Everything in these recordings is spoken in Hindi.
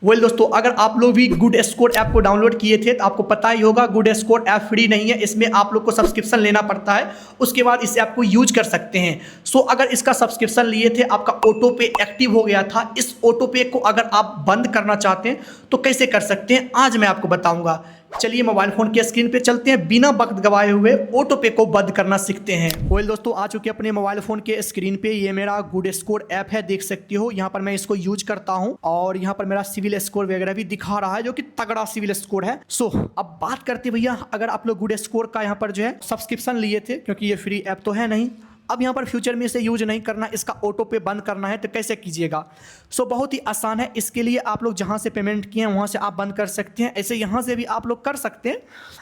वेल दोस्तों, अगर आप लोग भी गुड स्कोर ऐप को डाउनलोड किए थे तो आपको पता ही होगा गुड स्कोर ऐप फ्री नहीं है। इसमें आप लोग को सब्सक्रिप्शन लेना पड़ता है, उसके बाद इस ऐप को यूज कर सकते हैं। सो अगर इसका सब्सक्रिप्शन लिए थे, आपका ऑटो पे एक्टिव हो गया था, इस ऑटो पे को अगर आप बंद करना चाहते हैं तो कैसे कर सकते हैं आज मैं आपको बताऊंगा। चलिए मोबाइल फोन के स्क्रीन पे चलते हैं, बिना वक्त गवाए हुए ऑटो पे को बंद करना सीखते हैं। वेल दोस्तों, आ चुके अपने मोबाइल फोन के स्क्रीन पे। ये मेरा गुड स्कोर ऐप है, देख सकते हो। यहाँ पर मैं इसको यूज करता हूँ और यहाँ पर मेरा सिविल स्कोर वगैरह भी दिखा रहा है, जो कि तगड़ा सिविल स्कोर है। सो अब बात करते भैया, अगर आप लोग गुड स्कोर का यहाँ पर जो है सब्सक्रिप्शन लिए थे, क्योंकि ये फ्री ऐप तो है नहीं, अब यहाँ पर फ्यूचर में इसे यूज नहीं करना, इसका ऑटो पे बंद करना है, तो कैसे कीजिएगा। सो बहुत ही आसान है। इसके लिए आप लोग जहाँ से पेमेंट किए हैं वहाँ से आप बंद कर सकते हैं। ऐसे यहाँ से भी आप लोग कर सकते हैं,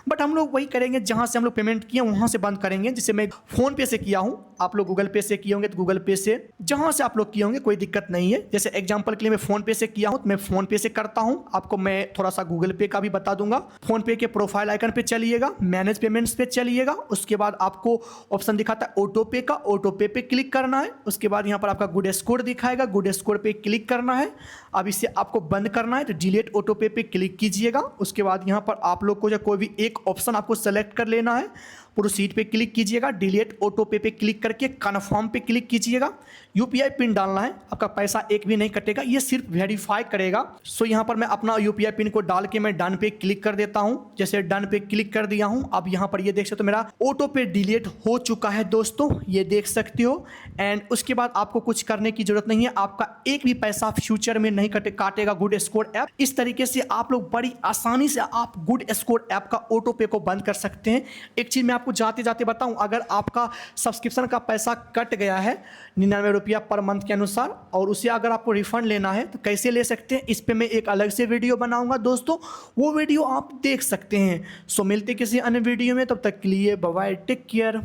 बट हम लोग वही करेंगे जहाँ से हम लोग पेमेंट किए वहाँ से बंद करेंगे। जैसे मैं फ़ोन पे से किया हूँ, आप लोग गूगल पे से किए होंगे तो गूगल पे से, जहाँ से आप लोग किए होंगे कोई दिक्कत नहीं है। जैसे एग्जाम्पल के लिए मैं फ़ोन पे से किया हूँ तो मैं फ़ोन पे से करता हूँ। आपको मैं थोड़ा सा गूगल पे का भी बता दूंगा। फ़ोन पे के प्रोफाइल आइकन पे चलिएगा, मैनेज पेमेंट्स पे चलिएगा, उसके बाद आपको ऑप्शन दिखाता है ऑटो पे का, ऑटो पे क्लिक करना है। उसके बाद यहाँ पर आपका गुड स्कोर दिखाएगा, गुड स्कोर पे क्लिक करना है। अब इसे आपको बंद करना है तो डिलीट ऑटो पे क्लिक कीजिएगा। उसके बाद यहाँ पर आप लोग को जो कोई भी एक ऑप्शन आपको सेलेक्ट कर लेना है, प्रोसीड पे क्लिक कीजिएगा, डिलीट ऑटो पे क्लिक करके कन्फर्म पे क्लिक कीजिएगा। यूपीआई पिन डालना है, आपका पैसा एक भी नहीं कटेगा, ये सिर्फ वेरीफाई करेगा। सो यहाँ पर मैं अपना यूपीआई पिन को डाल के मैं डन पे क्लिक कर देता हूँ। जैसे डन पे क्लिक कर दिया हूँ, अब यहाँ पर ये देख सकते हो मेरा ऑटो पे डिलीट हो चुका है दोस्तों, ये देख सकते हो। एंड उसके बाद आपको कुछ करने की जरूरत नहीं है, आपका एक भी पैसा फ्यूचर में नहीं काटेगा गुड स्कोर ऐप। इस तरीके से आप लोग बड़ी आसानी से आप गुड स्कोर ऐप का ऑटो पे को बंद कर सकते हैं। एक चीज मैं आपको जाते जाते बताऊं, अगर आपका सब्सक्रिप्शन का पैसा कट गया है 99 रुपया पर मंथ के अनुसार, और उसे अगर आपको रिफंड लेना है तो कैसे ले सकते हैं, इस पे मैं एक अलग से वीडियो बनाऊंगा दोस्तों, वो वीडियो आप देख सकते हैं। सो मिलते किसी अन्य वीडियो में, तब तक के लिए बाय बाय, टेक केयर।